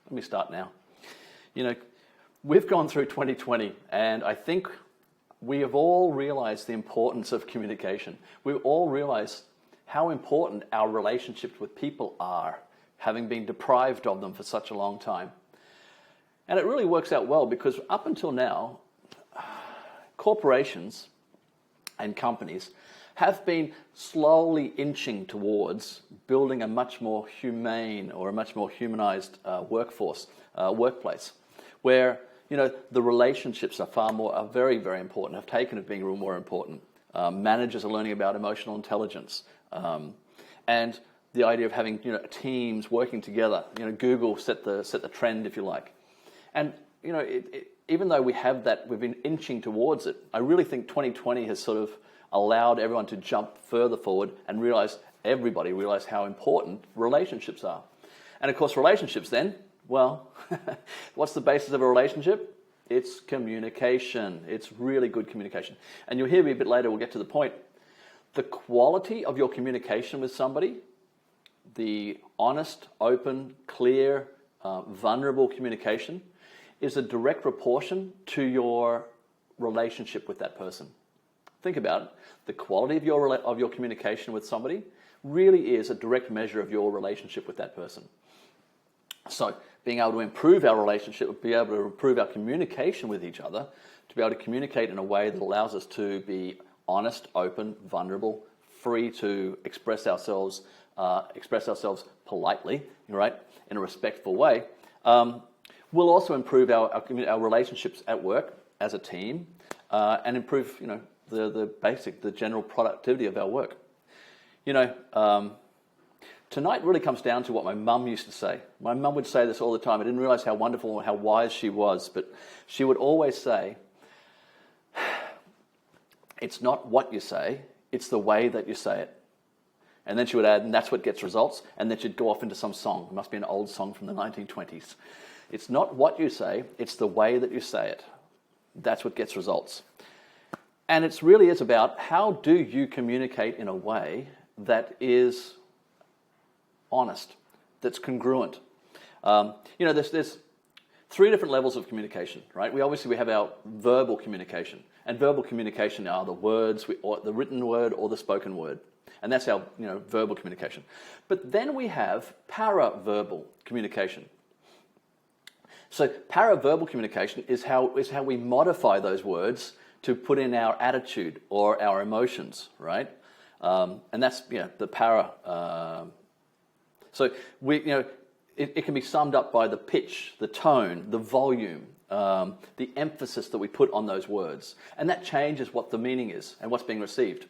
Let me start now. You know, we've gone through 2020, and I think we have all realized the importance of communication. We've all realized how important our relationships with people are, having been deprived of them for such a long time. And it really works out well because up until now, corporations and companies have been slowly inching towards building a much more humane or a much more humanized workplace, where the relationships are very, very important, have taken to being more important. Managers are learning about emotional intelligence, and the idea of having teams working together. Google set the trend, if you like, and even though we have that, we've been inching towards it. I really think 2020 has sort of allowed everyone to jump further forward and everybody realize how important relationships are. And of course, relationships then, well, what's the basis of a relationship? It's communication. It's really good communication. And you'll hear me a bit later, we'll get to the point. The quality of your communication with somebody, the honest, open, clear, vulnerable communication, is a direct proportion to your relationship with that person. Think about it. The quality of your communication with somebody really is a direct measure of your relationship with that person. So being able to improve our relationship, be able to improve our communication with each other, to be able to communicate in a way that allows us to be honest, open, vulnerable, free to express ourselves politely, right, in a respectful way, will also improve our relationships at work as a team, and improve the general productivity of our work. Tonight really comes down to what my mum used to say. My mum would say this all the time. I didn't realize how wonderful and how wise she was, but she would always say, it's not what you say, it's the way that you say it. And then she would add, and that's what gets results, and then she'd go off into some song. It must be an old song from the 1920s. It's not what you say, it's the way that you say it. That's what gets results. And it really is about how do you communicate in a way that is honest, that's congruent. There's three different levels of communication, right? We have our verbal communication, and verbal communication are the words, or the written word or the spoken word, and that's our verbal communication. But then we have paraverbal communication. So paraverbal communication is how we modify those words to put in our attitude or our emotions, right? And that's the para. So it can be summed up by the pitch, the tone, the volume, the emphasis that we put on those words, and that changes what the meaning is and what's being received.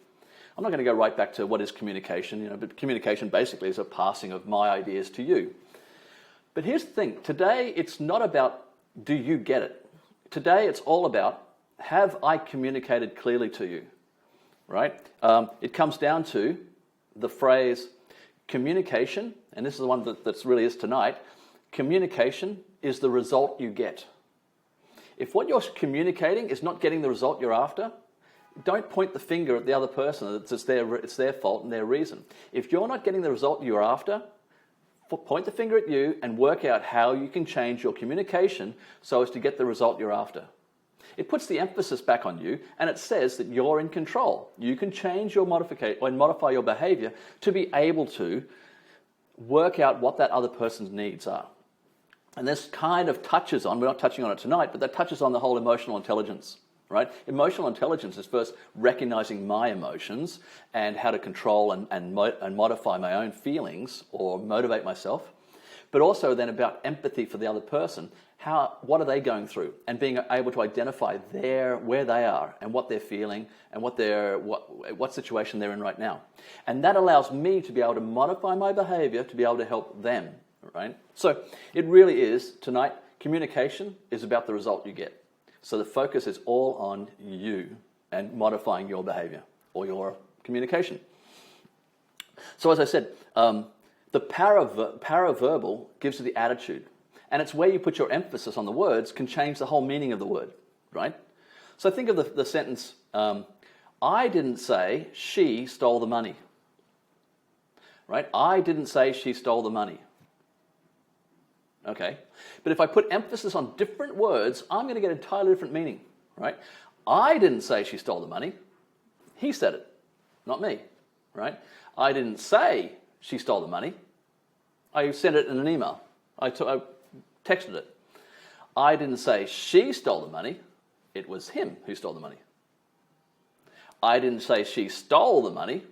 I'm not going to go right back to what is communication, but communication basically is a passing of my ideas to you. But here's the thing: today it's not about do you get it. Today it's all about have I communicated clearly to you, right? It comes down to the phrase communication, and this is the one that really is tonight. Communication is the result you get. If what you're communicating is not getting the result you're after, don't point the finger at the other person. It's their fault and their reason. If you're not getting the result you're after, point the finger at you and work out how you can change your communication so as to get the result you're after. It puts the emphasis back on you, and it says that you're in control. You can change your modify your behavior to be able to work out what that other person's needs are. And this kind of touches on, we're not touching on it tonight, but that touches on the whole emotional intelligence, right? Emotional intelligence is first recognizing my emotions and how to control and modify my own feelings or motivate myself, but also then about empathy for the other person. What are they going through, and being able to identify where they are and what they're feeling and what situation they're in right now. And that allows me to be able to modify my behavior to be able to help them, right? So it really is, tonight, communication is about the result you get. So the focus is all on you and modifying your behavior or your communication. So as I said, the paraverbal gives you the attitude. And it's where you put your emphasis on the words can change the whole meaning of the word, right? So think of the sentence, I didn't say she stole the money, right? I didn't say she stole the money. okay? But if I put emphasis on different words, I'm going to get a entirely different meaning, right? I didn't say she stole the money. He said it, not me, right? I didn't say she stole the money. I sent it in an email. I texted it. I didn't say she stole the money. It was him who stole the money. I didn't say she stole the money.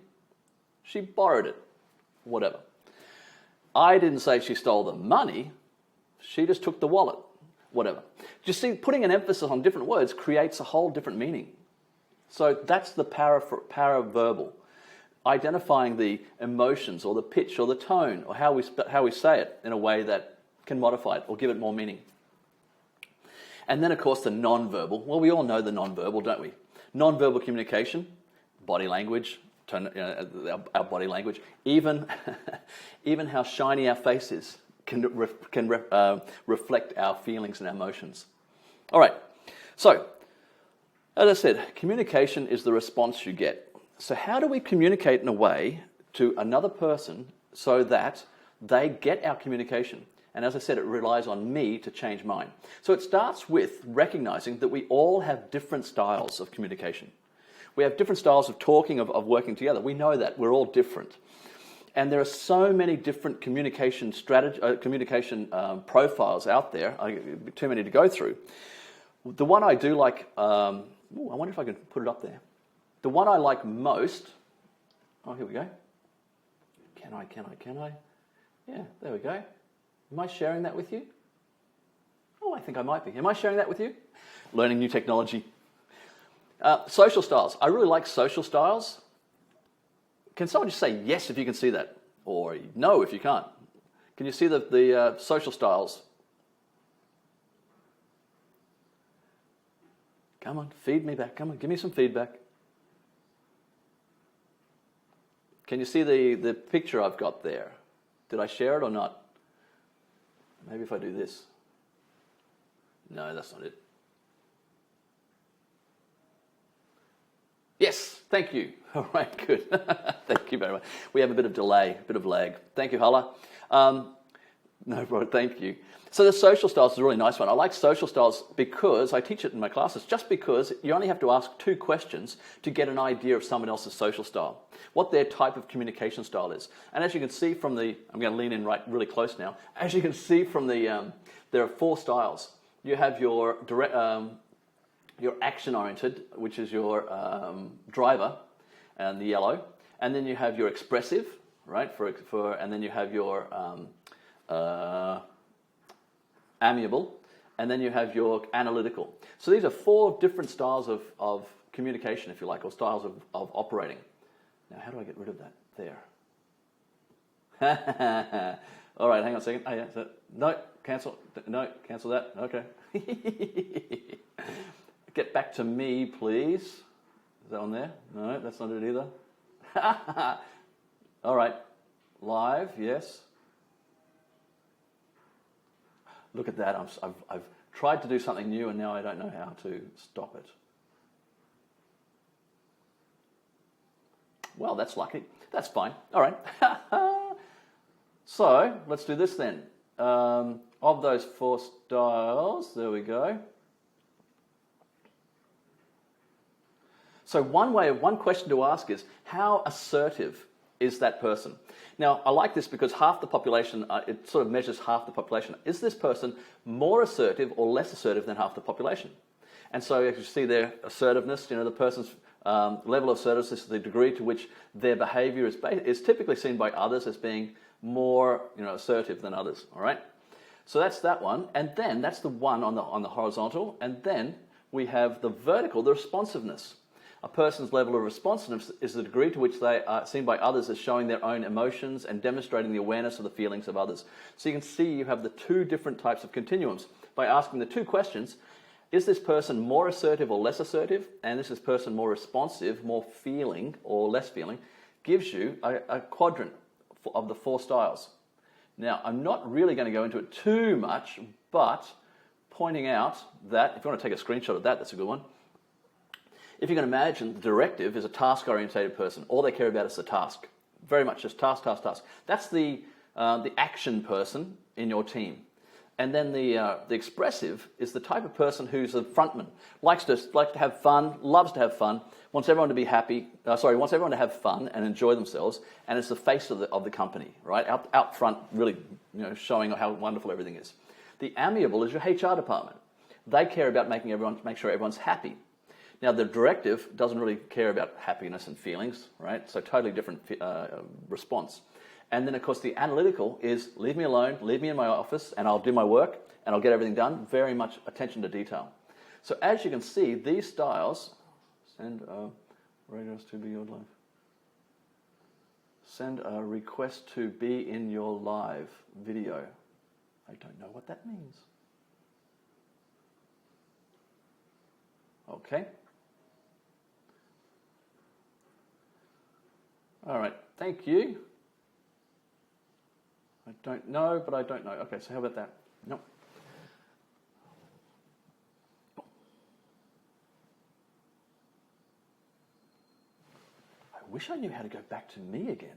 She borrowed it. Whatever. I didn't say she stole the money. She just took the wallet. Whatever. Just see, putting an emphasis on different words creates a whole different meaning. So that's the paraverbal. Identifying the emotions or the pitch or the tone or how we say it in a way that can modify it or give it more meaning. And then, of course, the non-verbal. Well, we all know the non-verbal, don't we? Non-verbal communication, body language, our body language, even how shiny our face is can reflect our feelings and our emotions. All right, so as I said, communication is the response you get. So how do we communicate in a way to another person so that they get our communication? And as I said, it relies on me to change mine. So it starts with recognizing that we all have different styles of communication. We have different styles of talking, of working together. We know that. We're all different. And there are so many different communication profiles out there, too many to go through. The one I do like, I wonder if I can put it up there. The one I like most, oh, here we go. Can I? Yeah, there we go. Am I sharing that with you? Oh, I think I might be. Am I sharing that with you? Learning new technology. Social styles. I really like social styles. Can someone just say yes if you can see that? Or no if you can't? Can you see the social styles? Come on, feed me back. Come on, give me some feedback. Can you see the picture I've got there? Did I share it or not? Maybe if I do this. No, that's not it. Yes, thank you. All right, good. Thank you very much. We have a bit of delay, a bit of lag. Thank you, Hala. No problem, thank you. So the social styles is a really nice one. I like social styles because I teach it in my classes, just because you only have to ask 2 questions to get an idea of someone else's social style, what their type of communication style is. And as you can see from the, I'm going to lean in really close now. As you can see from the, there are 4 styles. You have your direct, your action-oriented, which is your driver, and the yellow. And then you have your expressive, right? And then you have your amiable, and then you have your analytical. So these are 4 different styles of communication, if you like, or styles of operating. Now, how do I get rid of that? There. All right, hang on a second. Oh, yeah, no, cancel. No, cancel that. Okay. Get back to me, please. Is that on there? No, that's not it either. All right. Live, yes. Look at that. I've tried to do something new and now I don't know how to stop it. Well, that's lucky. That's fine. All right. So let's do this then. Of those 4 styles, there we go. So one question to ask is, how assertive is that person? Now, I like this because half the population, it sort of measures half the population. Is this person more assertive or less assertive than half the population? And so as you see their assertiveness, the person's level of assertiveness is the degree to which their behavior is typically seen by others as being more assertive than others, all right? So that's that one, and then that's the one on the horizontal, and then we have the vertical, the responsiveness. A person's level of responsiveness is the degree to which they are seen by others as showing their own emotions and demonstrating the awareness of the feelings of others. So you can see you have the 2 different types of continuums. By asking the 2 questions, is this person more assertive or less assertive? And is this person more responsive, more feeling or less feeling? Gives you a quadrant of the 4 styles. Now, I'm not really going to go into it too much, but pointing out that, if you want to take a screenshot of that, that's a good one. If you can imagine, the directive is a task-orientated person. All they care about is the task. Very much just task, task, task. That's the action person in your team. And then the expressive is the type of person who's a frontman, likes to have fun, loves to have fun, wants everyone to be happy. Wants everyone to have fun and enjoy themselves, and is the face of the company, right? Out front, really, showing how wonderful everything is. The amiable is your HR department. They care about make sure everyone's happy. Now, the directive doesn't really care about happiness and feelings, right? So totally different response. And then, of course, the analytical is leave me alone, leave me in my office, and I'll do my work, and I'll get everything done. Very much attention to detail. So as you can see, these styles, send radars to be your live. Send a request to be in your live video. I don't know what that means. Okay. All right, thank you. I don't know, but I don't know. Okay, so how about that? Nope. I wish I knew how to go back to me again.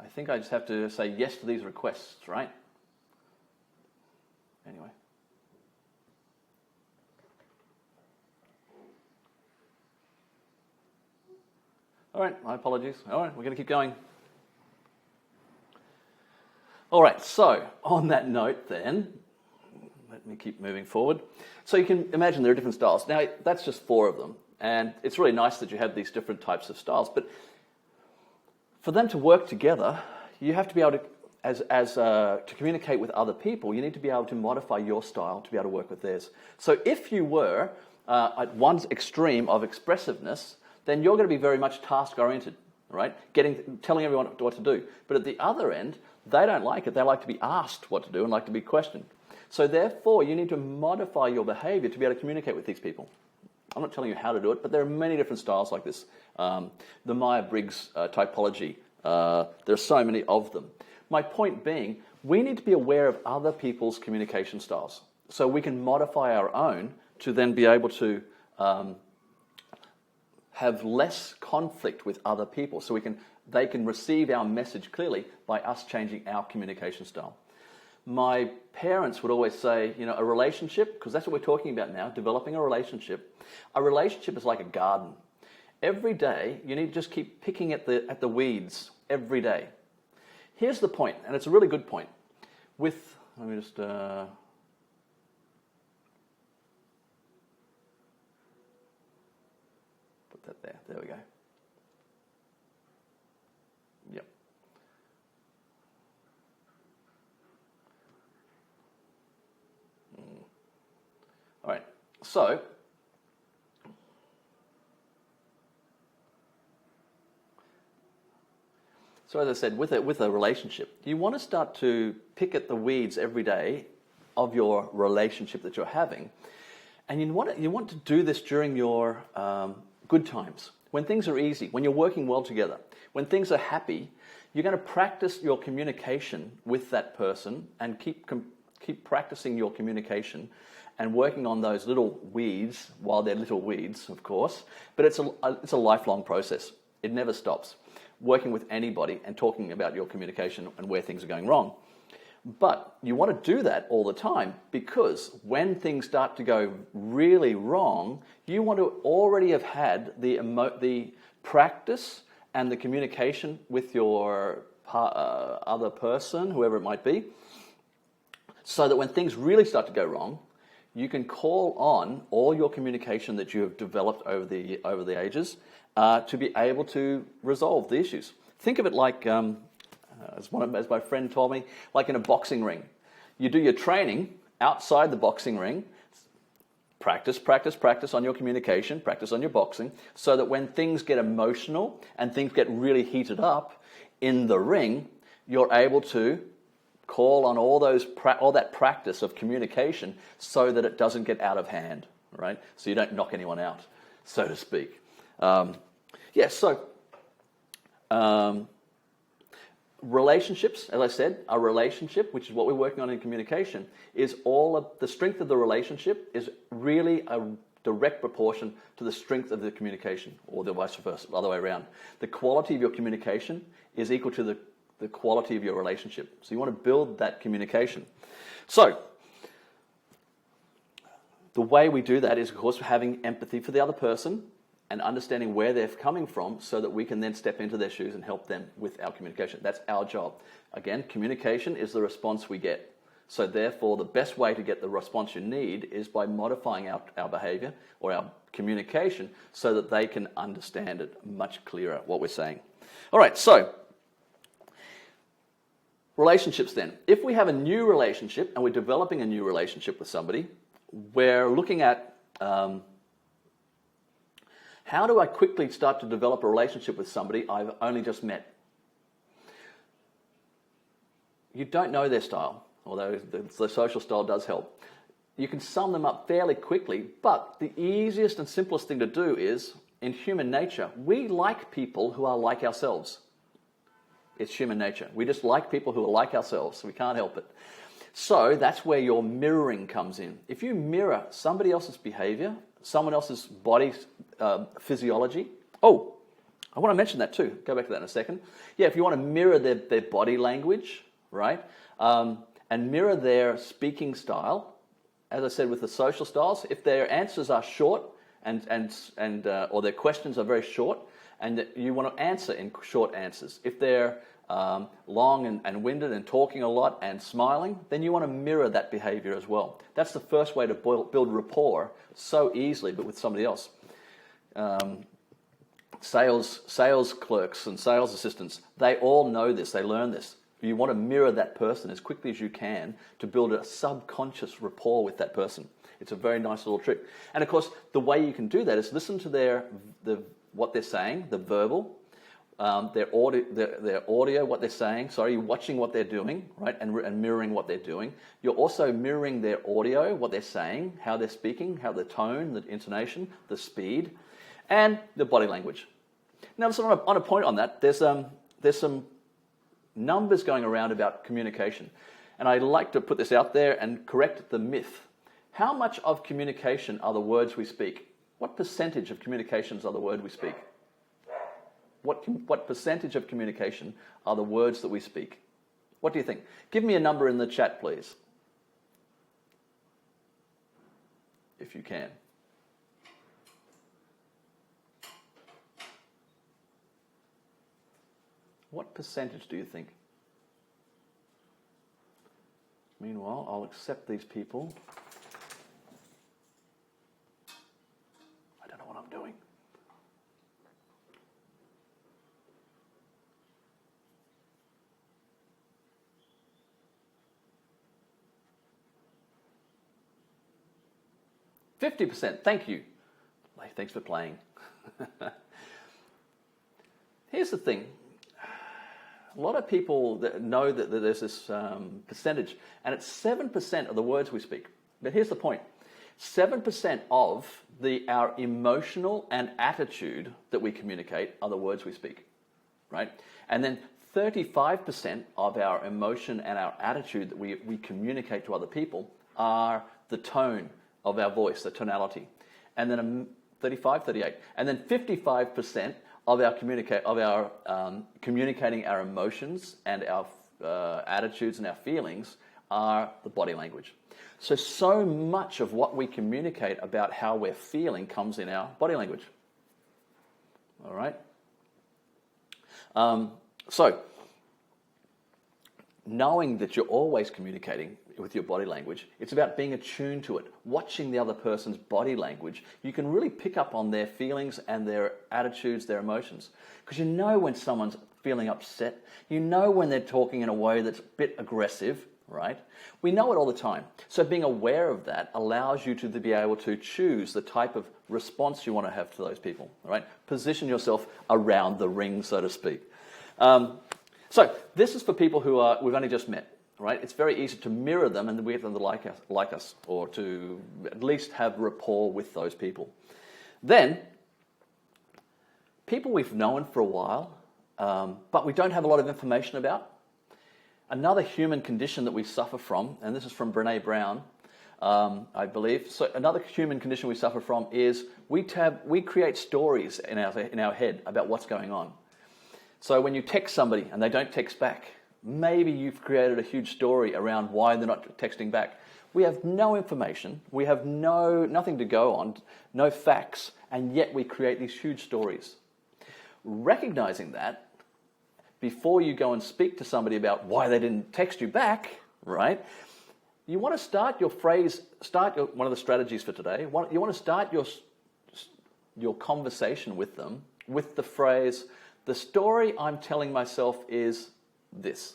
I think I just have to say yes to these requests, right? Anyway. All right, my apologies. All right, we're going to keep going. All right, so on that note then, let me keep moving forward. So you can imagine there are different styles. Now, that's just 4 of them, and it's really nice that you have these different types of styles, but for them to work together, you have to be able to, to communicate with other people, you need to be able to modify your style to be able to work with theirs. So if you were at one extreme of expressiveness, then you're going to be very much task-oriented, right? Telling everyone what to do. But at the other end, they don't like it. They like to be asked what to do and like to be questioned. So therefore, you need to modify your behavior to be able to communicate with these people. I'm not telling you how to do it, but there are many different styles like this. The Myers-Briggs typology, there are so many of them. My point being, we need to be aware of other people's communication styles so we can modify our own to then be able to have less conflict with other people so they can receive our message clearly by us changing our communication style. My parents would always say, a relationship, because that's what we're talking about now, developing a relationship. A relationship is like a garden. Every day, you need to just keep picking at the weeds every day. Here's the point, and it's a really good point. Let me just... that there. There we go. Yep. All right. So as I said, with a relationship, you want to start to pick at the weeds every day of your relationship that you're having, and you want to do this during your good times, when things are easy, when you're working well together, when things are happy. You're going to practice your communication with that person and keep practicing your communication and working on those little weeds, while they're little weeds, of course. But it's a lifelong process. It never stops. Working with anybody and talking about your communication and where things are going wrong. But you want to do that all the time, because when things start to go really wrong, you want to already have had the practice and the communication with your other person, whoever it might be, so that when things really start to go wrong, you can call on all your communication that you have developed over the ages to be able to resolve the issues. Think of it like... as my friend told me, like in a boxing ring. You do your training outside the boxing ring, practice on your communication, practice on your boxing, so that when things get emotional and things get really heated up in the ring, you're able to call on all that practice of communication so that it doesn't get out of hand, right? So you don't knock anyone out, so to speak. Relationships, as I said, a relationship, which is what we're working on in communication, is the strength of the relationship is really a direct proportion to the strength of the communication, or the vice versa, the other way around. The quality of your communication is equal to the the quality of your relationship. So you want to build that communication. So the way we do that is, of course, having empathy for the other person and understanding where they're coming from so that we can then step into their shoes and help them with our communication. That's our job. Again, communication is the response we get. So therefore, the best way to get the response you need is by modifying our behavior or our communication so that they can understand it much clearer, what we're saying. All right, so relationships then. If we have a new relationship and we're developing a new relationship with somebody, we're looking at how do I quickly start to develop a relationship with somebody I've only just met? You don't know their style, although the social style does help. You can sum them up fairly quickly, but the easiest and simplest thing to do is, in human nature, we like people who are like ourselves. It's human nature. We just like people who are like ourselves. We can't help it. So that's where your mirroring comes in. If you mirror somebody else's behavior, someone else's body physiology. Oh, I want to mention that too. Go back to that in a second. Yeah, if you want to mirror their body language, right, and mirror their speaking style, as I said with the social styles, if their answers are short or their questions are very short, and you want to answer in short answers. If they're long and winded and talking a lot and smiling, then you want to mirror that behavior as well. That's the first way to build rapport so easily, but with somebody else. Sales clerks and sales assistants, they all know this, they learn this. You want to mirror that person as quickly as you can to build a subconscious rapport with that person. It's a very nice little trick. And of course, the way you can do that is listen to what they're saying, the verbal, their audio, what they're saying. Sorry, you're watching what they're doing, right, and mirroring what they're doing. You're also mirroring their audio, what they're saying, how they're speaking, how the tone, the intonation, the speed, and the body language. Now, on a point on that, there's some numbers going around about communication, and I'd like to put this out there and correct the myth. How much of communication are the words we speak? What percentage of communications are the word we speak? What percentage of communication are the words that we speak? What do you think? Give me a number in the chat, please. If you can. What percentage do you think? Meanwhile, I'll accept these people. I don't know what I'm doing. %. Thank you. Thanks for playing. Here's the thing. A lot of people that know that there's this percentage, and it's 7% of the words we speak. But here's the point. 7% of our emotional and attitude that we communicate are the words we speak, right? And then 35% of our emotion and our attitude that we communicate to other people are the tone of our voice, the tonality. And then 38. And then 55% of our communicating our emotions and our attitudes and our feelings are the body language. So much of what we communicate about how we're feeling comes in our body language. All right? So, knowing that you're always communicating with your body language, it's about being attuned to it, watching the other person's body language. You can really pick up on their feelings and their attitudes, their emotions. Because you know when someone's feeling upset, you know when they're talking in a way that's a bit aggressive, right? We know it all the time. So being aware of that allows you to be able to choose the type of response you want to have to those people, right? Position yourself around the ring, so to speak. So this is for people who we've only just met. Right? It's very easy to mirror them and we get them to like us, or to at least have rapport with those people. Then, people we've known for a while, but we don't have a lot of information about. Another human condition that we suffer from, and this is from Brené Brown, I believe. So another human condition we suffer from is we create stories in our head about what's going on. So when you text somebody and they don't text back, maybe you've created a huge story around why they're not texting back. We have no information, we have nothing to go on, no facts, and yet we create these huge stories. Recognizing that, before you go and speak to somebody about why they didn't text you back, right? You want to start your phrase, one of the strategies for today, you want to start your conversation with them with the phrase, the story I'm telling myself is this.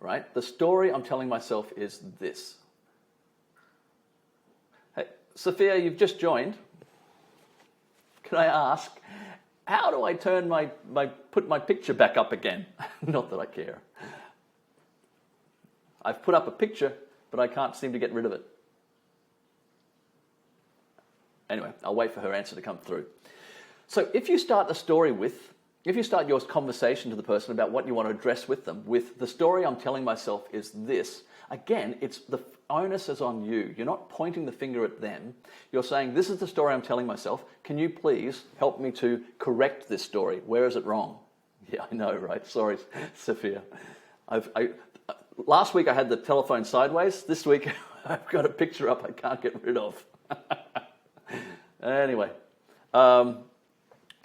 Right? The story I'm telling myself is this. Hey, Sophia, you've just joined. Can I ask, how do I turn put my picture back up again? Not that I care. I've put up a picture, but I can't seem to get rid of it. Anyway, I'll wait for her answer to come through. So if you start your conversation to the person about what you want to address with them, with the story I'm telling myself is this, again, it's the onus is on you. You're not pointing the finger at them. You're saying, this is the story I'm telling myself. Can you please help me to correct this story? Where is it wrong? Yeah, I know, right? Sorry, Sophia. Last week I had the telephone sideways. This week I've got a picture up I can't get rid of. Anyway,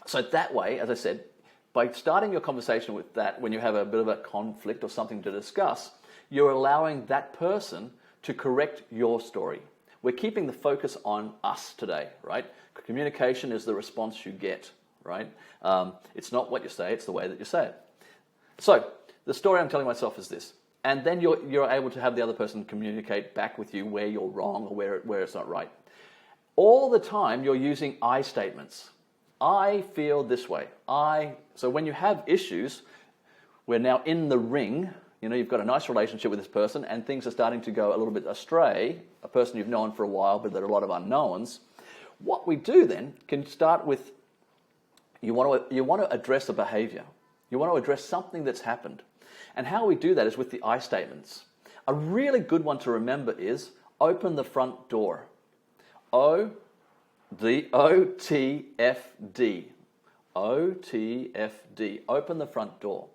so that way, as I said, by starting your conversation with that, when you have a bit of a conflict or something to discuss, you're allowing that person to correct your story. We're keeping the focus on us today, right? Communication is the response you get, right? It's not what you say, it's the way that you say it. So, the story I'm telling myself is this. And then you're able to have the other person communicate back with you where you're wrong or where it's not right. All the time, you're using I statements. I feel this way. So when you have issues, we're now in the ring, you've got a nice relationship with this person and things are starting to go a little bit astray, a person you've known for a while, but there are a lot of unknowns. What we do then can start with, you want to address a behavior. You want to address something that's happened. And how we do that is with the I statements. A really good one to remember is open the front door. O-T-F-D. O-T-F-D. Open the front door.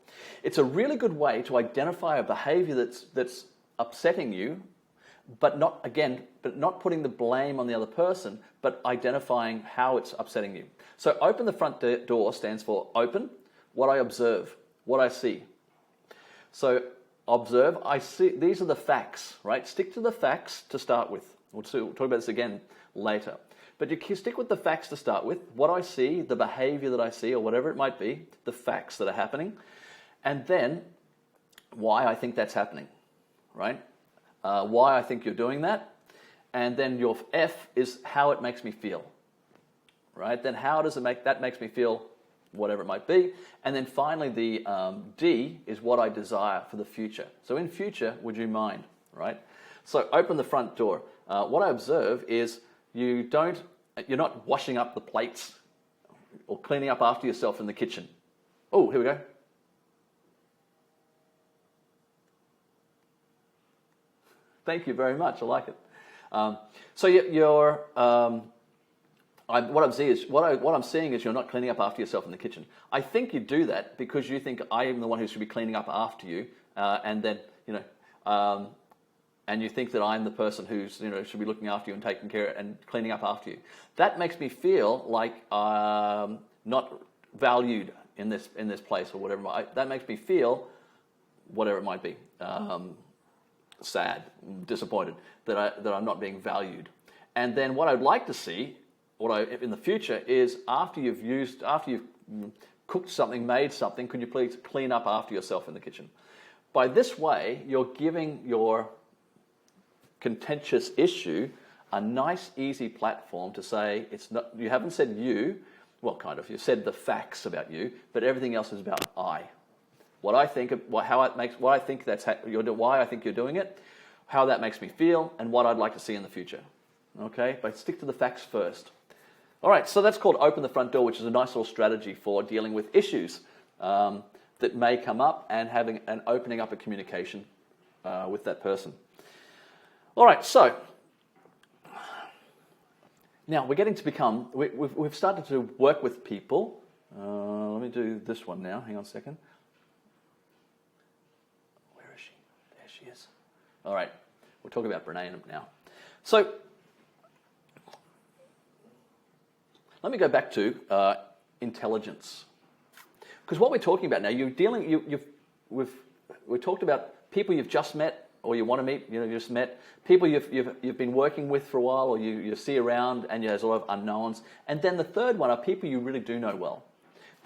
It's a really good way to identify a behavior that's upsetting you, but not putting the blame on the other person, but identifying how it's upsetting you. So open the front door stands for open, what I observe, what I see. So observe, I see, these are the facts, right? Stick to the facts to start with. We'll talk about this again later. But you stick with the facts to start with, what I see, the behavior that I see, or whatever it might be, the facts that are happening, and then why I think that's happening, right? Why I think you're doing that, and then your F is how it makes me feel, right? Then how does that makes me feel, whatever it might be, and then finally the D is what I desire for the future. So in future, would you mind, right? So open the front door. What I observe is you're not washing up the plates or cleaning up after yourself in the kitchen. Oh, here we go. Thank you very much. I like it. What I'm seeing is you're not cleaning up after yourself in the kitchen. I think you do that because you think I am the one who should be cleaning up after you, and you think that I'm the person who's should be looking after you and taking care and cleaning up after you. That makes me feel like not valued in this place or whatever. That makes me feel whatever it might be, sad, disappointed that I'm not being valued. And then what I'd like to see, in the future, is after you've cooked something, made something, could you please clean up after yourself in the kitchen? By this way, you're giving your contentious issue a nice, easy platform to say it's not. You haven't said you, well, kind of. You said the facts about you, but everything else is about I. What I think, why I think you're doing it, how that makes me feel, and what I'd like to see in the future. Okay, but stick to the facts first. All right, so that's called open the front door, which is a nice little strategy for dealing with issues that may come up and opening up a communication with that person. All right, so now we're getting to we've started to work with people Let me do this one now. Hang on a second. Where is she? There she is. All right. We'll talk about Brene now. So, let me go back to intelligence. Because what we're talking about now, we've talked about people you've just met, or you want to meet, you just met, people you've been working with for a while, or you see around, and there's a lot of unknowns. And then the third one are people you really do know well.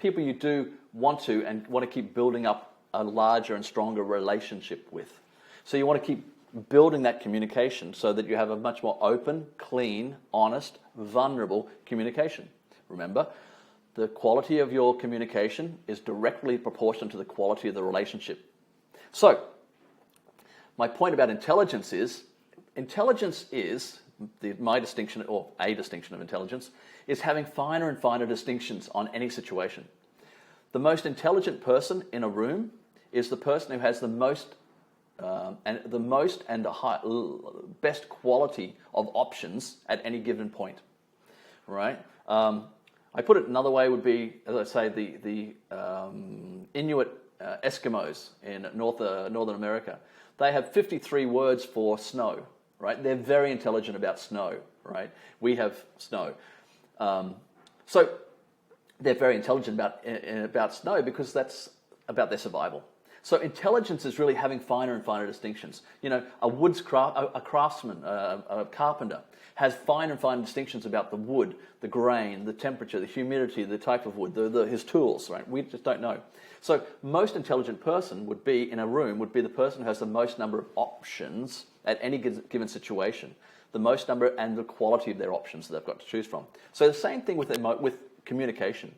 People you do want to keep building up a larger and stronger relationship with. So you want to keep building that communication so that you have a much more open, clean, honest, vulnerable communication. Remember, the quality of your communication is directly proportional to the quality of the relationship. So, my point about intelligence is my distinction, or a distinction of intelligence, is having finer and finer distinctions on any situation. The most intelligent person in a room is the person who has the most and the best quality of options at any given point, right? I put it another way would be, as I say, the Inuit Eskimos in Northern America. They have 53 words for snow, right? They're very intelligent about snow, right? We have snow. So they're very intelligent about snow because that's about their survival. So intelligence is really having finer and finer distinctions. A craftsman, a carpenter, has finer and finer distinctions about the wood, the grain, the temperature, the humidity, the type of wood, his tools, right? We just don't know. So most intelligent person would be the person who has the most number of options at any given situation, the most number and the quality of their options that they've got to choose from. So the same thing with communication.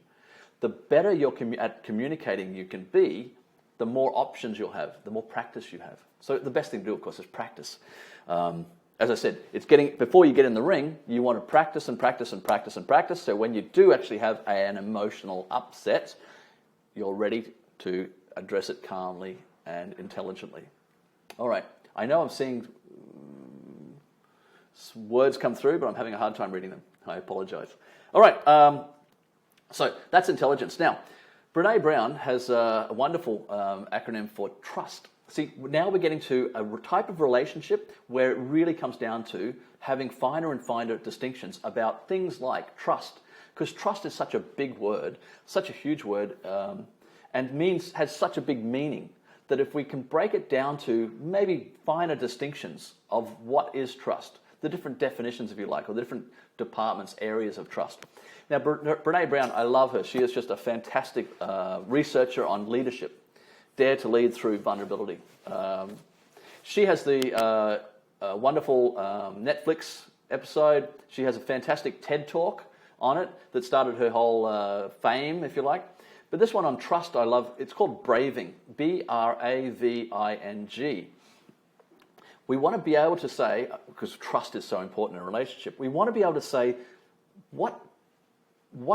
The better at communicating you can be, the more options you'll have, the more practice you have. So the best thing to do, of course, is practice. As I said, before you get in the ring, you want to practice and practice and practice and practice. So when you do actually have an emotional upset, you're ready to address it calmly and intelligently. All right. I know I'm seeing words come through, but I'm having a hard time reading them. I apologize. All right. So that's intelligence. Now, Brene Brown has a wonderful acronym for trust. See, now we're getting to a type of relationship where it really comes down to having finer and finer distinctions about things like trust. Because trust is such a big word, such a huge word, and has such a big meaning that if we can break it down to maybe finer distinctions of what is trust, the different definitions, if you like, or the different departments, areas of trust. Now, Brene Brown, I love her. She is just a fantastic researcher on leadership. Dare to lead through vulnerability. She has the wonderful Netflix episode. She has a fantastic TED Talk on it that started her whole fame, if you like. But this one on trust I love. It's called Braving, B-R-A-V-I-N-G. We want to be able to say, because trust is so important in a relationship, we want to be able to say, what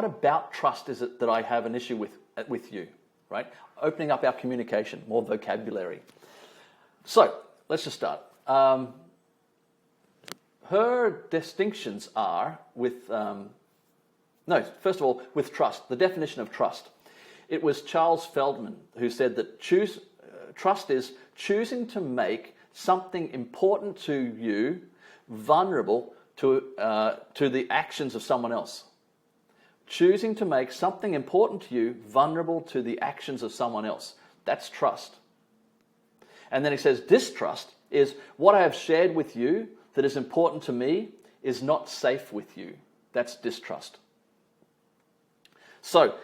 about trust is it that I have an issue with you, right? Opening up our communication, more vocabulary. So, let's just start. Her distinctions are first of all, with trust, the definition of trust. It was Charles Feldman who said that trust is choosing to make something important to you vulnerable to the actions of someone else. Choosing to make something important to you vulnerable to the actions of someone else. That's trust. And then he says, distrust is what I have shared with you that is important to me is not safe with you. That's distrust. So,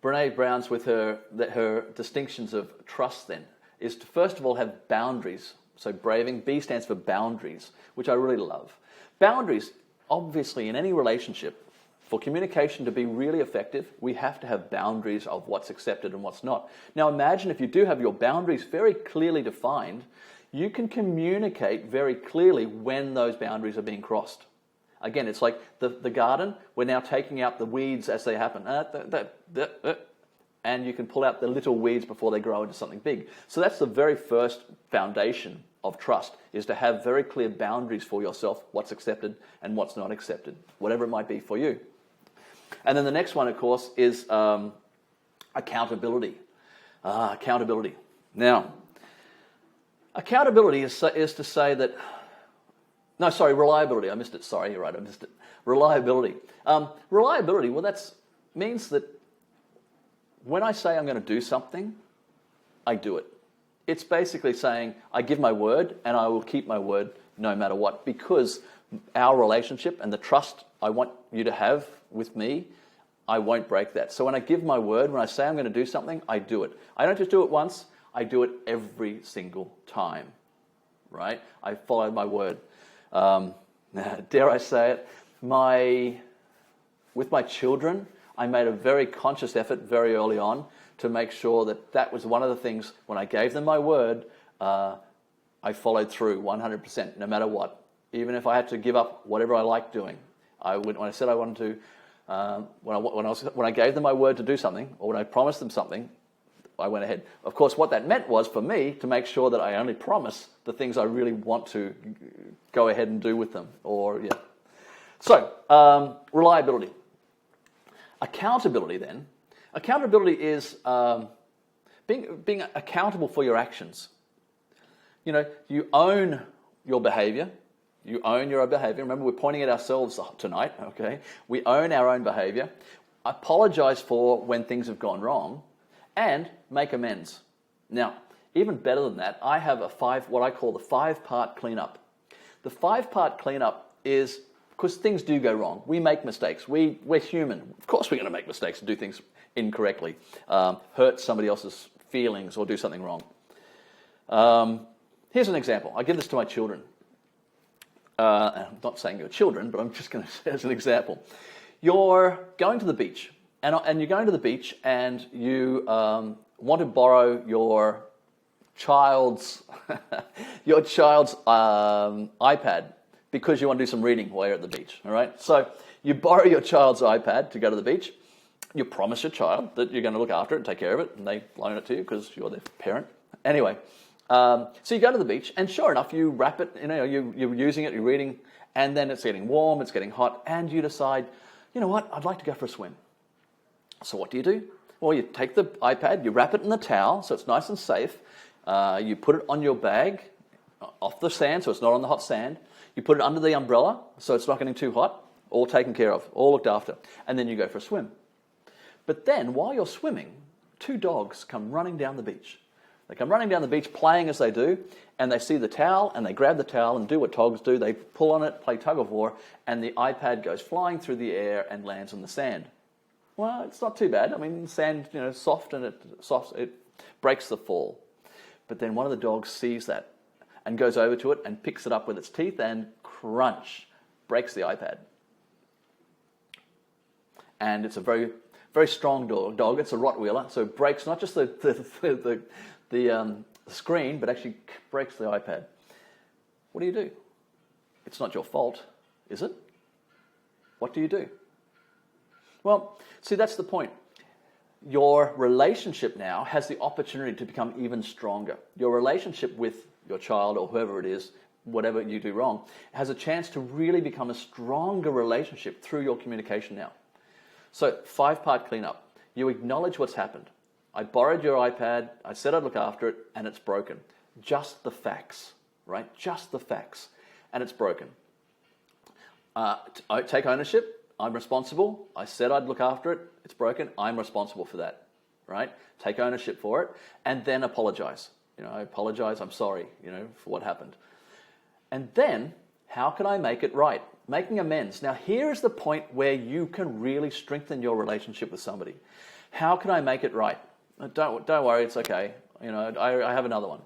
Brene Brown's with her distinctions of trust then is to first of all have boundaries. So braving, B stands for boundaries, which I really love. Boundaries, obviously in any relationship, for communication to be really effective, we have to have boundaries of what's accepted and what's not. Now imagine if you do have your boundaries very clearly defined, you can communicate very clearly when those boundaries are being crossed. Again, it's like the garden, we're now taking out the weeds as they happen. And you can pull out the little weeds before they grow into something big. So that's the very first foundation of trust, is to have very clear boundaries for yourself, what's accepted and what's not accepted, whatever it might be for you. And then the next one, of course, is accountability. Accountability. Now, accountability is to say that... No, sorry, reliability. I missed it. Sorry, you're right, I missed it. Reliability. Reliability, well, that means that when I say I'm going to do something, I do it. It's basically saying I give my word and I will keep my word no matter what, because our relationship and the trust I want you to have with me, I won't break that. So when I give my word, when I say I'm going to do something, I do it. I don't just do it once, I do it every single time, right? I follow my word. Dare I say it, with my children, I made a very conscious effort very early on to make sure that was one of the things, when I gave them my word, I followed through 100%, no matter what. Even if I had to give up whatever I liked doing. When I said I wanted to, when I gave them my word to do something, or when I promised them something, I went ahead. Of course, what that meant was for me to make sure that I only promise the things I really want to go ahead and do with them. So, reliability. Accountability then. Accountability is being accountable for your actions. You know, you own your behavior. You own your own behavior. Remember, we're pointing at ourselves tonight, okay? We own our own behavior. Apologize for when things have gone wrong, and make amends. Now, even better than that, I have what I call the 5-part cleanup. The 5-part cleanup is, because things do go wrong. We make mistakes. We're human. Of course we're going to make mistakes and do things incorrectly, hurt somebody else's feelings or do something wrong. Here's an example. I give this to my children. I'm not saying you're children, but I'm just going to say as an example. You're going to the beach, and you're going to the beach, and you want to borrow your child's iPad because you want to do some reading while you're at the beach. All right, so you borrow your child's iPad to go to the beach. You promise your child that you're going to look after it and take care of it, and they loan it to you because you're their parent. Anyway, so you go to the beach, and sure enough, you wrap it. You know, you're using it, you're reading, and then it's getting warm, it's getting hot, and you decide, you know what, I'd like to go for a swim. So what do? Well, you take the iPad, you wrap it in the towel so it's nice and safe. You put it on your bag, off the sand so it's not on the hot sand. You put it under the umbrella so it's not getting too hot. All taken care of, all looked after. And then you go for a swim. But then, while you're swimming, 2 dogs come running down the beach. They come running down the beach, playing as they do, and they see the towel, and they grab the towel and do what dogs do. They pull on it, play tug-of-war, and the iPad goes flying through the air and lands on the sand. Well, it's not too bad. I mean, sand, soft, and it breaks the fall. But then one of the dogs sees that and goes over to it and picks it up with its teeth and crunch, breaks the iPad. And it's a very, very strong dog. It's a Rottweiler, so it breaks not just the screen, but actually breaks the iPad. What do? It's not your fault, is it? What do you do? Well, see, that's the point. Your relationship now has the opportunity to become even stronger. Your relationship with your child or whoever it is, whatever you do wrong, has a chance to really become a stronger relationship through your communication now. So, 5-part cleanup. You acknowledge what's happened. I borrowed your iPad, I said I'd look after it, and it's broken. Just the facts, right? Just the facts. And it's broken. Take ownership. I'm responsible. I said I'd look after it. It's broken. I'm responsible for that, right? Take ownership for it, and then apologize. I apologize. I'm sorry, for what happened. And then, how can I make it right? Making amends. Now, here is the point where you can really strengthen your relationship with somebody. How can I make it right? Don't worry. It's okay. I have another one.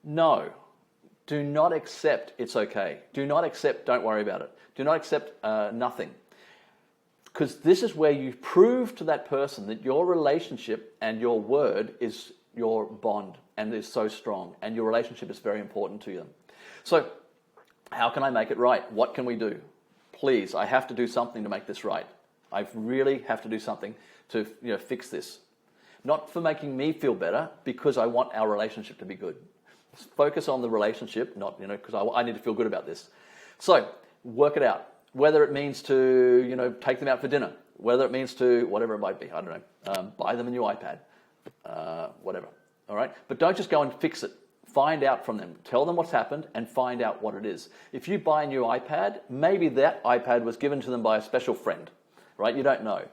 No. Do not accept it's okay. Do not accept don't worry about it. Do not accept nothing. Because this is where you prove to that person that your relationship and your word is your bond and is so strong, and your relationship is very important to them. So, how can I make it right? What can we do? Please, I have to do something to make this right. I really have to do something to fix this. Not for making me feel better, because I want our relationship to be good. Focus on the relationship, not because I need to feel good about this. So, work it out. Whether it means to, take them out for dinner, whether it means to, whatever it might be, I don't know, buy them a new iPad, whatever, all right? But don't just go and fix it. Find out from them. Tell them what's happened and find out what it is. If you buy a new iPad, maybe that iPad was given to them by a special friend, right? You don't know.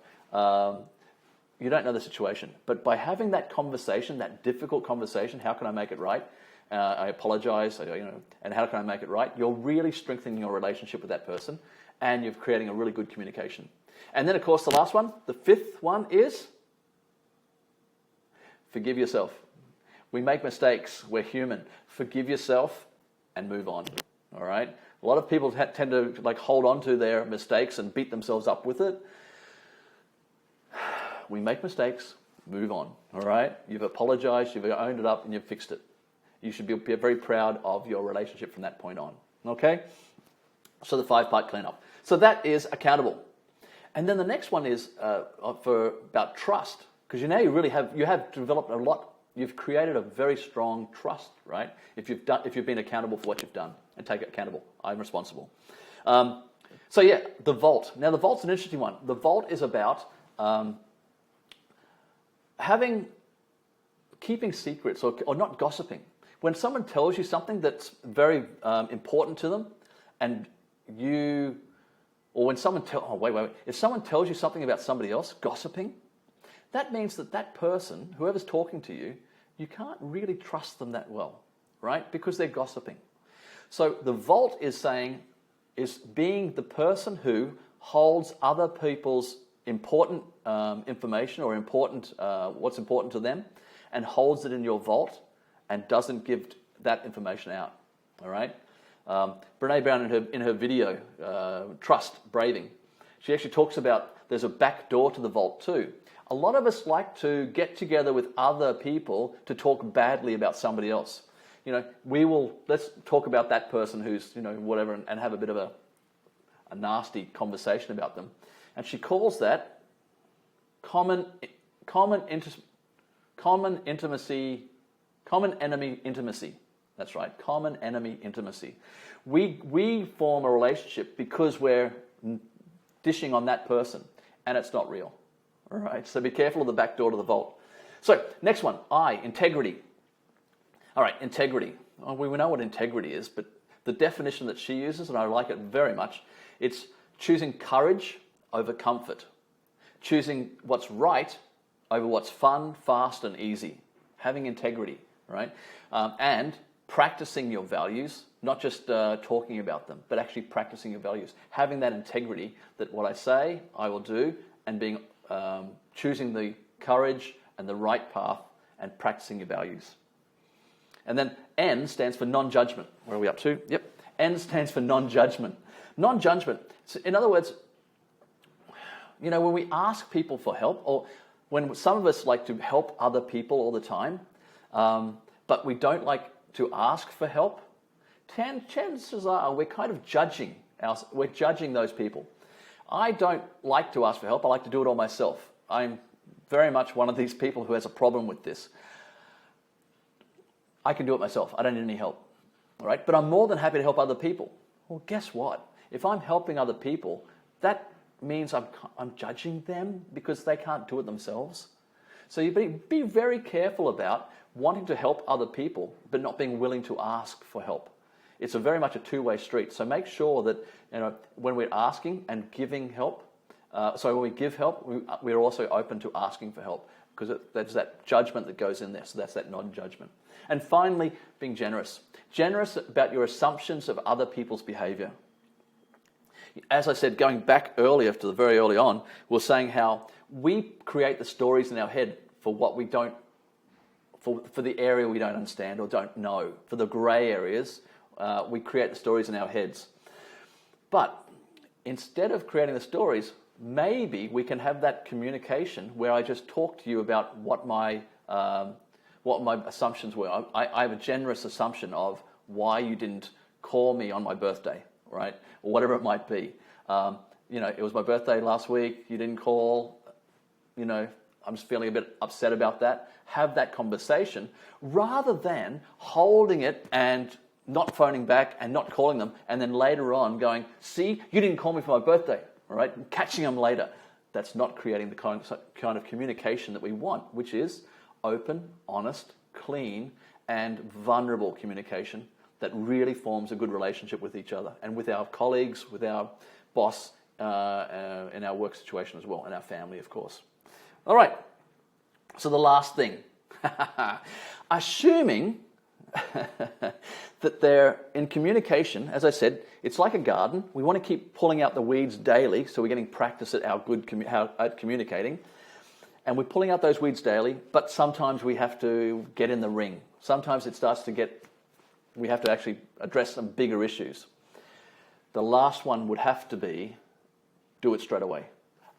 You don't know the situation. But by having that conversation, that difficult conversation, how can I make it right? I apologize, and how can I make it right? You're really strengthening your relationship with that person, and you're creating a really good communication. And then, of course, the last one, the fifth one is forgive yourself. We make mistakes. We're human. Forgive yourself and move on. All right? A lot of people tend to hold on to their mistakes and beat themselves up with it. We make mistakes. Move on. All right? You've apologized. You've owned it up, and you've fixed it. You should be very proud of your relationship from that point on. Okay? So the 5-part cleanup. So that is accountable. And then the next one is about trust, because you have developed a lot. You've created a very strong trust, right? If you've been accountable for what you've done and take it accountable. I'm responsible. So yeah, the vault. Now the vault's an interesting one. The vault is about keeping secrets or not gossiping. When someone tells you something that's very important to them, and if someone tells you something about somebody else, gossiping, that means that person, whoever's talking to you, you can't really trust them that well, right? Because they're gossiping. So the vault is being the person who holds other people's important information or what's important to them, and holds it in your vault and doesn't give that information out, all right? Brene Brown in her video, Trust, Braving, she actually talks about there's a back door to the vault too. A lot of us like to get together with other people to talk badly about somebody else. Let's talk about that person who's, whatever, and have a bit of a nasty conversation about them. And she calls that common enemy intimacy. That's right, common enemy intimacy. We form a relationship because we're dishing on that person, and it's not real. All right, so be careful of the back door to the vault. So, next one, integrity. All right, integrity. Well, we know what integrity is, but the definition that she uses, and I like it very much, it's choosing courage over comfort. Choosing what's right over what's fun, fast, and easy. Having integrity, right? And practicing your values, not just talking about them, but actually practicing your values. Having that integrity that what I say, I will do, and choosing the courage and the right path and practicing your values. And then N stands for non-judgment. Where are we up to? Yep. N stands for non-judgment. Non-judgment. So in other words, when we ask people for help, or when some of us like to help other people all the time, but we don't like to ask for help, chances are we're kind of judging those people. I don't like to ask for help. I like to do it all myself. I'm very much one of these people who has a problem with this. I can do it myself. I don't need any help. All right? But I'm more than happy to help other people. Well, guess what? If I'm helping other people, that means I'm judging them because they can't do it themselves. So you be very careful about wanting to help other people, but not being willing to ask for help. It's very much a two-way street. So make sure that when we're asking and giving help, when we give help, we're also open to asking for help, because there's that judgment that goes in there. So that's that non-judgment. And finally, being generous. Generous about your assumptions of other people's behavior. As I said, going back earlier to the very early on, we're saying how we create the stories in our head for what we don't, for the area we don't understand or don't know. For the grey areas, we create the stories in our heads. But instead of creating the stories, maybe we can have that communication where I just talk to you about what my assumptions were. I have a generous assumption of why you didn't call me on my birthday, right? Or whatever it might be. It was my birthday last week, you didn't call, I'm just feeling a bit upset about that. Have that conversation rather than holding it and not phoning back and not calling them, and then later on going, see, you didn't call me for my birthday, all right? Catching them later. that's not creating the kind of communication that we want, which is open, honest, clean, and vulnerable communication that really forms a good relationship with each other and with our colleagues, with our boss, in our work situation as well, and our family, of course. All right, so the last thing. Assuming that they're in communication, as I said, it's like a garden. We want to keep pulling out the weeds daily, so we're getting practice at at communicating. And we're pulling out those weeds daily, but sometimes we have to get in the ring. Sometimes it starts to we have to actually address some bigger issues. The last one would have to be, do it straight away.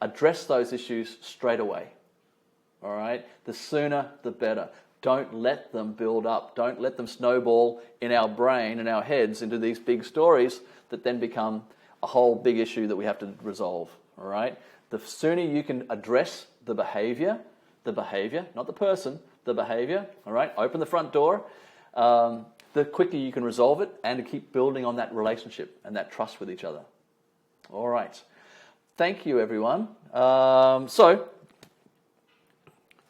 Address those issues straight away. All right? The sooner, the better. Don't let them build up. Don't let them snowball in our brain and our heads into these big stories that then become a whole big issue that we have to resolve. All right? The sooner you can address the behavior, not the person, the behavior, all right? Open the front door. The quicker you can resolve it and to keep building on that relationship and that trust with each other. All right. Thank you, everyone. So,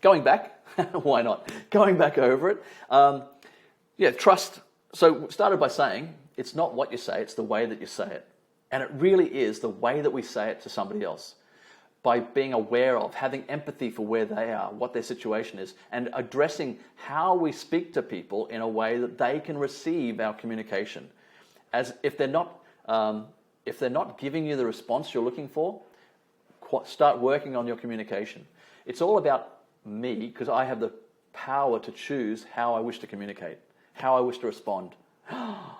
going back, why not? Going back over it. Trust. So, started by saying, it's not what you say, it's the way that you say it. And it really is the way that we say it to somebody else. By being aware of, having empathy for where they are, what their situation is, and addressing how we speak to people in a way that they can receive our communication. As if they're not giving you the response you're looking for, start working on your communication. It's all about me, because I have the power to choose how I wish to communicate, how I wish to respond. All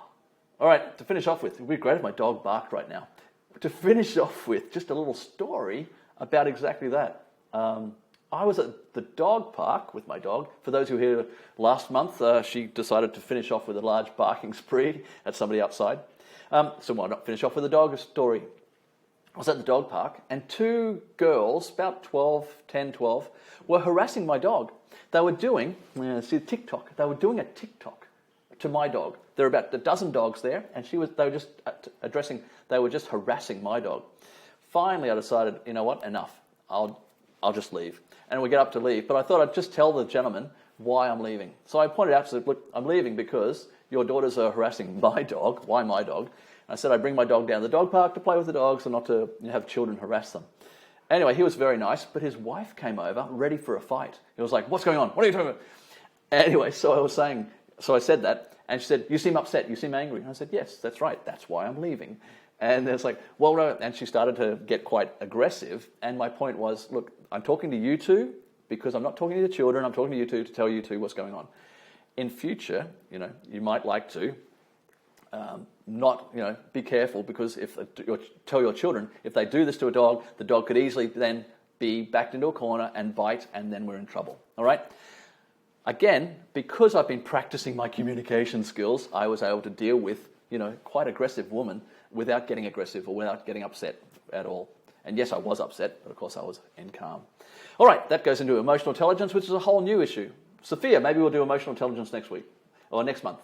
right, to finish off with, it would be great if my dog barked right now. To finish off with just a little story about exactly that. I was at the dog park with my dog. For those who were here last month, she decided to finish off with a large barking spree at somebody outside. So why not finish off with a dog story? I was at the dog park, and two girls, about 10, 12, were harassing my dog. They were doing, TikTok. They were doing a TikTok to my dog. There were about a dozen dogs there, and they were just harassing my dog. Finally, I decided, you know what, enough. I'll just leave. And we get up to leave, but I thought I'd just tell the gentleman why I'm leaving. So I pointed out, said, look, I'm leaving because your daughters are harassing my dog. Why my dog? And I said I bring my dog down to the dog park to play with the dogs and not to have children harass them. Anyway, he was very nice, but his wife came over ready for a fight. He was like, what's going on? What are you talking about? Anyway, so I said that, and she said, you seem upset, you seem angry. And I said, yes, that's right, that's why I'm leaving. And it's like, well, no. And she started to get quite aggressive. And my point was, look, I'm talking to you two because I'm not talking to the children. I'm talking to you two to tell you two what's going on. In future, you might like to be careful, because tell your children, if they do this to a dog, the dog could easily then be backed into a corner and bite, and then we're in trouble. All right? Again, because I've been practicing my communication skills, I was able to deal with, quite aggressive woman without getting aggressive or without getting upset at all. And yes, I was upset, but of course I was in calm. All right, that goes into emotional intelligence, which is a whole new issue. Sophia, maybe we'll do emotional intelligence next week or next month.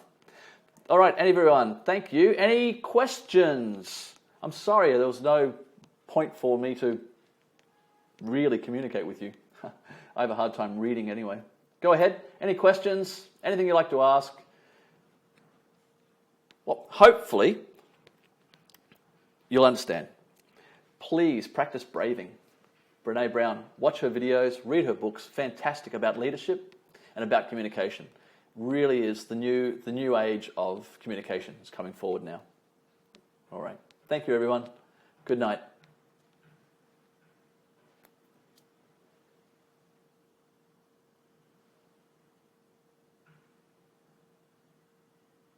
All right, everyone, thank you. Any questions? I'm sorry, there was no point for me to really communicate with you. I have a hard time reading anyway. Go ahead. Any questions? Anything you'd like to ask? Well, hopefully you'll understand. Please practice braving. Brené Brown, watch her videos, read her books, fantastic about leadership and about communication. Really is the new age of communication is coming forward now. All right. Thank you, everyone. Good night.